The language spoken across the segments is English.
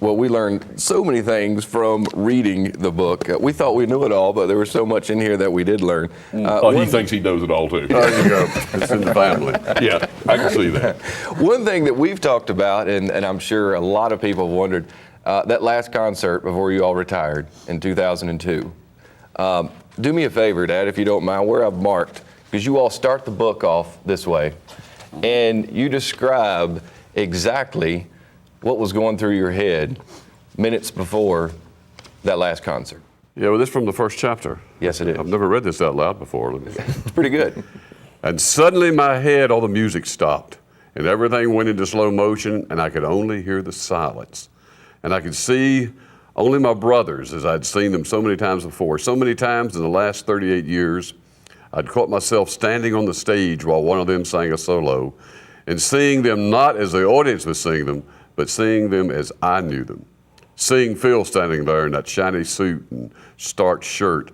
Well, we learned so many things from reading the book. We thought we knew it all, but there was so much in here that we did learn. He thinks he knows it all, too. There you go. It's in the family. Yeah, I can see that. One thing that we've talked about, and I'm sure a lot of people have wondered, that last concert before you all retired in 2002. Do me a favor, Dad, if you don't mind, where I've marked, because you all start the book off this way, and you describe exactly what was going through your head minutes before that last concert. Yeah, well, this is from the first chapter. Yes, it is. I've never read this out loud before. It's pretty good. And suddenly my head, all the music stopped, and everything went into slow motion, and I could only hear the silence. And I could see only my brothers as I'd seen them so many times before. So many times in the last 38 years, I'd caught myself standing on the stage while one of them sang a solo, and seeing them not as the audience was seeing them, but seeing them as I knew them. Seeing Phil standing there in that shiny suit and starched shirt.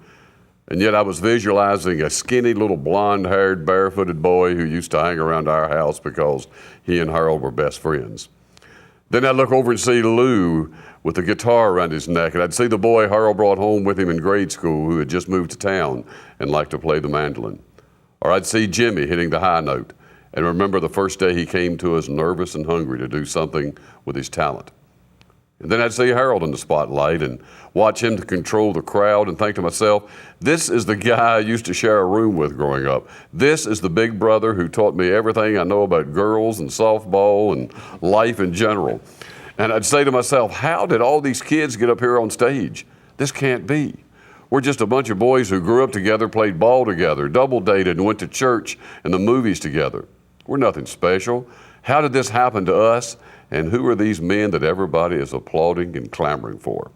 And yet I was visualizing a skinny little blonde-haired, barefooted boy who used to hang around our house because he and Harold were best friends. Then I'd look over and see Lou with a guitar around his neck, and I'd see the boy Harold brought home with him in grade school who had just moved to town and liked to play the mandolin. Or I'd see Jimmy hitting the high note, and remember the first day he came to us nervous and hungry to do something with his talent. And then I'd see Harold in the spotlight and watch him to control the crowd and think to myself, this is the guy I used to share a room with growing up. This is the big brother who taught me everything I know about girls and softball and life in general. And I'd say to myself, how did all these kids get up here on stage? This can't be. We're just a bunch of boys who grew up together, played ball together, double dated, and went to church and the movies together. We're nothing special. How did this happen to us? And who are these men that everybody is applauding and clamoring for?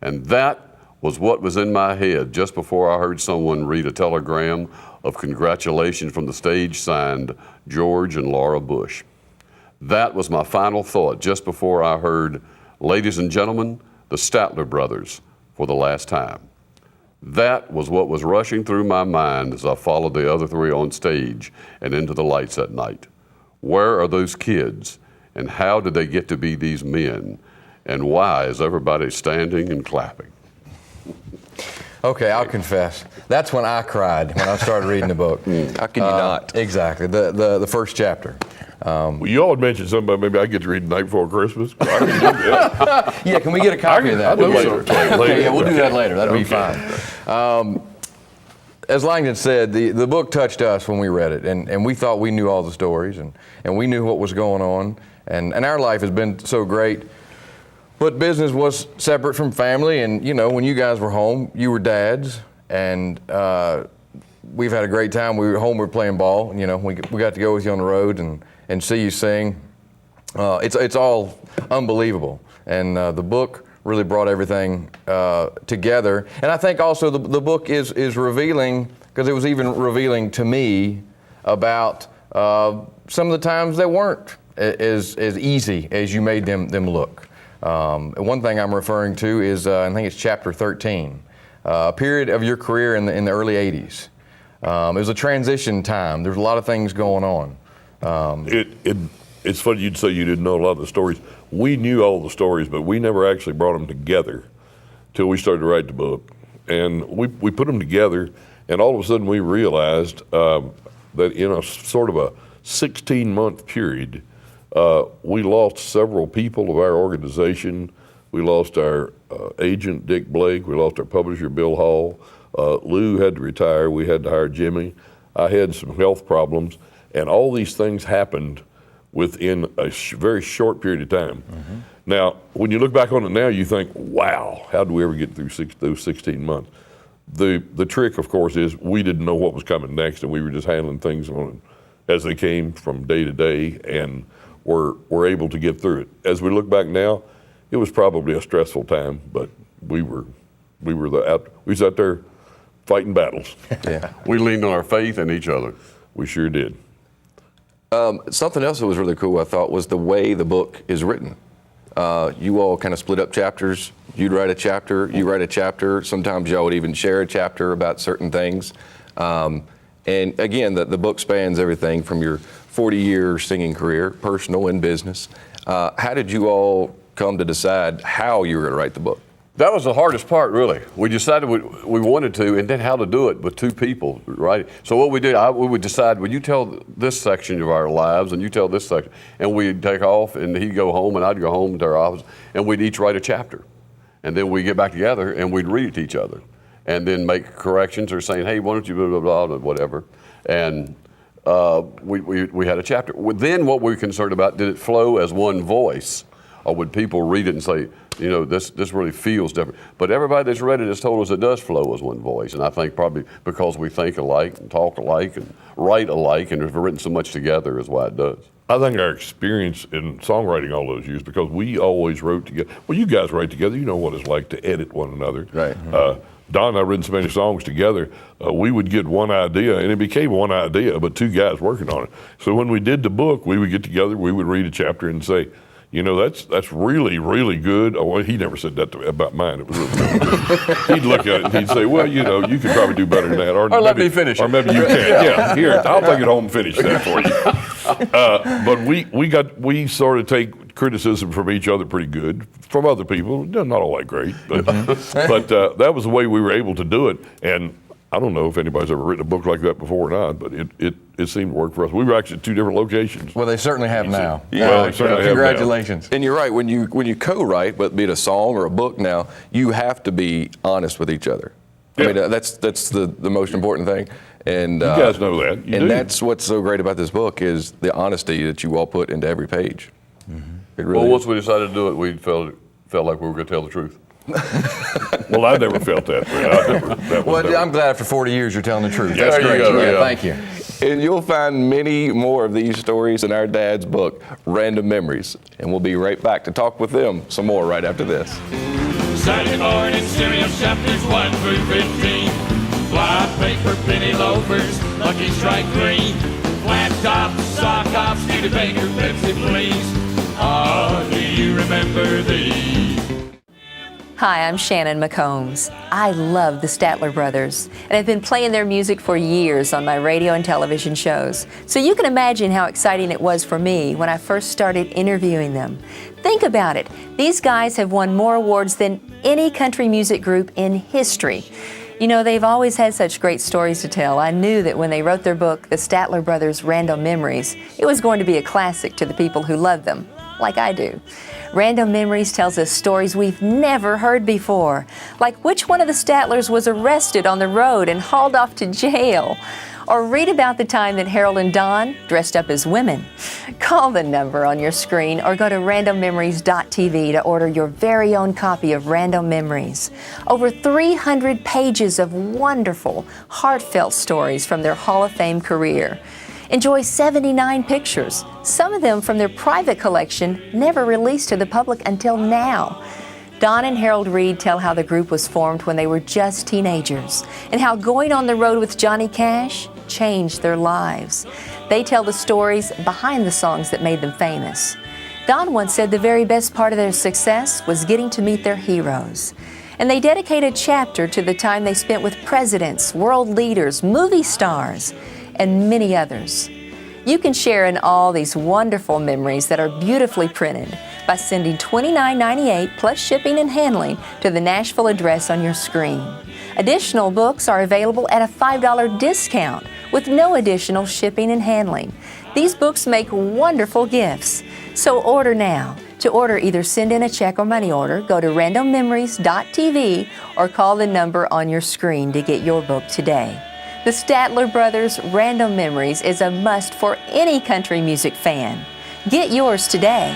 And that was what was in my head just before I heard someone read a telegram of congratulations from the stage signed George and Laura Bush. That was my final thought just before I heard, ladies and gentlemen, the Statler Brothers for the last time. That was what was rushing through my mind as I followed the other three on stage and into the lights that night. Where are those kids? And how did they get to be these men? And why is everybody standing and clapping? Okay, I'll confess. That's when I cried, when I started reading the book. How can you not? Exactly, the first chapter. Well, you all had mentioned something about maybe I get to read the night before Christmas. I can do that. Yeah, can we get a copy of that? Later. Okay, yeah, we'll do that later. That'll be fine. As Langdon said, the book touched us when we read it, and we thought we knew all the stories, and we knew what was going on, and our life has been so great. But business was separate from family, and you know, when you guys were home, you were dads, and we've had a great time. We were home, we were playing ball, and you know, we got to go with you on the road and see you sing. It's all unbelievable, and the book really brought everything together. And I think also the book is revealing, because it was even revealing to me about some of the times that weren't as easy as you made them look. One thing I'm referring to is, I think it's chapter 13, a period of your career in the early 80s. It was a transition time. There's a lot of things going on. It's funny you'd say you didn't know a lot of the stories. We knew all the stories, but we never actually brought them together till we started to write the book. And we put them together, and all of a sudden we realized that in a sort of a 16-month period, we lost several people of our organization. We lost our agent, Dick Blake. We lost our publisher, Bill Hall. Lou had to retire. We had to hire Jimmy. I had some health problems. And all these things happened within a very short period of time. Mm-hmm. Now, when you look back on it now, you think, wow, how did we ever get through those 16 months? The trick, of course, is we didn't know what was coming next, and we were just handling things as they came from day to day, and were able to get through it. As we look back now, it was probably a stressful time, but we was out there fighting battles. Yeah. We leaned on our faith and each other. We sure did. Something else that was really cool, I thought, was the way the book is written. You all kind of split up chapters. You'd write a chapter, you write a chapter. Sometimes y'all would even share a chapter about certain things. And again, the book spans everything from your 40-year singing career, personal and business. How did you all come to decide how you were going to write the book? That was the hardest part, really. We decided we wanted to, and then how to do it with two people, right? So what we did, we would decide, well, you tell this section of our lives, and you tell this section, and we'd take off, and he'd go home, and I'd go home to our office, and we'd each write a chapter. And then we'd get back together, and we'd read it to each other, and then make corrections or saying, hey, why don't you blah, blah, blah, whatever. And we had a chapter. Then what we were concerned about, did it flow as one voice? Or would people read it and say, you know, this really feels different? But everybody that's read it has told us it does flow as one voice. And I think probably because we think alike and talk alike and write alike and have written so much together is why it does. I think our experience in songwriting all those years, because we always wrote together. Well, you guys write together. You know what it's like to edit one another. Right. Don and I written so many songs together, we would get one idea, and it became one idea, but two guys working on it. So when we did the book, we would get together, we would read a chapter and say, you know, that's really, really good. Oh, well, he never said that to me about mine. It was really good. He'd look at it and he'd say, well, you know, you could probably do better than that. Or let me finish it. Or maybe you can. Yeah, here, I'll take it home and finish that for you. But we sort of take criticism from each other pretty good, from other people. Not all that great, but, but that was the way we were able to do it. And I don't know if anybody's ever written a book like that before or not, but it seemed to work for us. We were actually at two different locations. Well, they certainly have now. Well, they certainly have now. Congratulations. And you're right, when you co-write, but be it a song or a book now, you have to be honest with each other. Yeah. I mean, that's the most important thing. And You guys know that. You do. That's what's so great about this book is the honesty that you all put into every page. It really Well, is. once we decided to do it, we felt like we were going to tell the truth. Well, I never felt that way. Well, I'm glad after 40 years you're telling the truth. Yeah, That's there you great. go, Yeah, yeah. thank you. And you'll find many more of these stories in our dad's book, Random Memories. And we'll be right back to talk with them some more right after this. Saturday morning cereal chapters 1 through 15. Fly paper penny loafers, Lucky Strike green. Flat tops, sock offs, Studebaker, Pepsi please. Oh, do you remember these? Hi, I'm Shannon McCombs. I love the Statler Brothers and have been playing their music for years on my radio and television shows. So you can imagine how exciting it was for me when I first started interviewing them. Think about it. These guys have won more awards than any country music group in history. You know, they've always had such great stories to tell. I knew that when they wrote their book, The Statler Brothers' Random Memories, it was going to be a classic to the people who love them, like I do. Random Memories tells us stories we've never heard before, like which one of the Statlers was arrested on the road and hauled off to jail. Or read about the time that Harold and Don dressed up as women. Call the number on your screen or go to randommemories.tv to order your very own copy of Random Memories. Over 300 pages of wonderful, heartfelt stories from their Hall of Fame career. Enjoy 79 pictures, some of them from their private collection, never released to the public until now. Don and Harold Reid tell how the group was formed when they were just teenagers and how going on the road with Johnny Cash changed their lives. They tell the stories behind the songs that made them famous. Don once said the very best part of their success was getting to meet their heroes. And they dedicate a chapter to the time they spent with presidents, world leaders, movie stars, and many others. You can share in all these wonderful memories that are beautifully printed by sending $29.98 plus shipping and handling to the Nashville address on your screen. Additional books are available at a $5 discount with no additional shipping and handling. These books make wonderful gifts. So order now. To order, either send in a check or money order, go to randommemories.tv or call the number on your screen to get your book today. The Statler Brothers' Random Memories is a must for any country music fan. Get yours today.